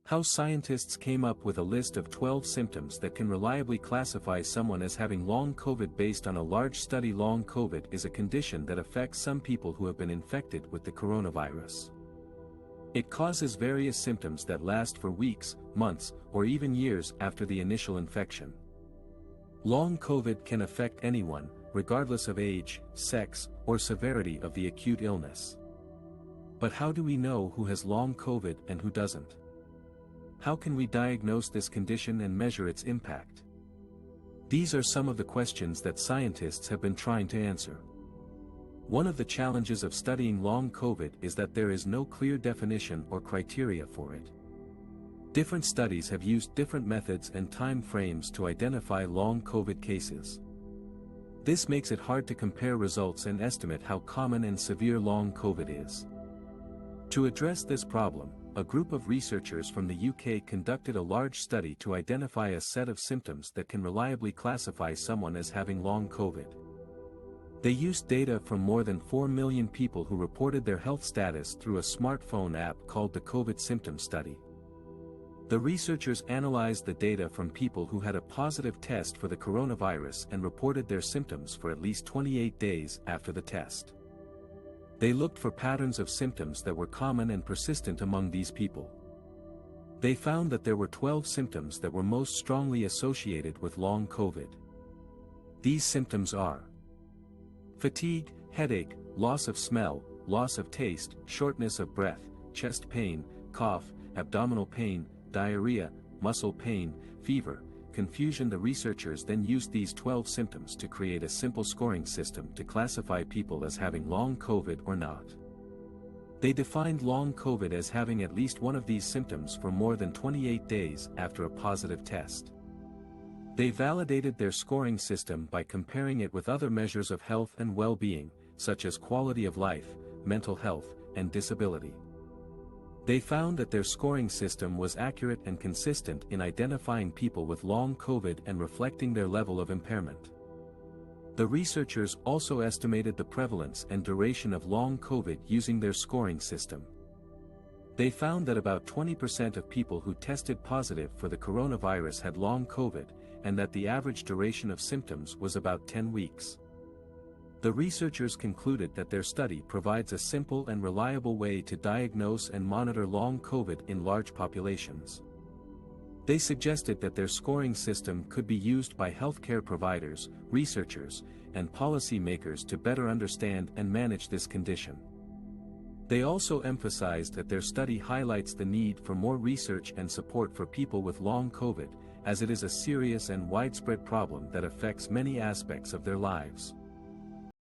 How scientists came up with a list of 12 symptoms that can reliably classify someone as having long COVID based on a large study. Long COVID is a condition that affects some people who have been infected with the coronavirus. It causes various symptoms that last for weeks, months, or even years after the initial infection. Long COVID can affect anyone, regardless of age, sex, or severity of the acute illness. But how do we know who has long COVID and who doesn't? How can we diagnose this condition and measure its impact? These are some of the questions that scientists have been trying to answer. One of the challenges of studying long COVID is that there is no clear definition or criteria for it. Different studies have used different methods and time frames to identify long COVID cases. This makes it hard to compare results and estimate how common and severe long COVID is. To address this problem, a group of researchers from the UK conducted a large study to identify a set of symptoms that can reliably classify someone as having long COVID. They used data from more than 4 million people who reported their health status through a smartphone app called the COVID Symptom Study. The researchers analyzed the data from people who had a positive test for the coronavirus and reported their symptoms for at least 28 days after the test. They looked for patterns of symptoms that were common and persistent among these people. They found that there were 12 symptoms that were most strongly associated with long COVID. These symptoms are fatigue, headache, loss of smell, loss of taste, shortness of breath, chest pain, cough, abdominal pain, diarrhea, muscle pain, fever, confusion. The researchers then used these 12 symptoms to create a simple scoring system to classify people as having long COVID or not. They defined long COVID as having at least one of these symptoms for more than 28 days after a positive test. They validated their scoring system by comparing it with other measures of health and well-being, such as quality of life, mental health, and disability. They found that their scoring system was accurate and consistent in identifying people with long COVID and reflecting their level of impairment. The researchers also estimated the prevalence and duration of long COVID using their scoring system. They found that about 20% of people who tested positive for the coronavirus had long COVID, and that the average duration of symptoms was about 10 weeks. The researchers concluded that their study provides a simple and reliable way to diagnose and monitor long COVID in large populations. They suggested that their scoring system could be used by healthcare providers, researchers, and policymakers to better understand and manage this condition. They also emphasized that their study highlights the need for more research and support for people with long COVID, as it is a serious and widespread problem that affects many aspects of their lives.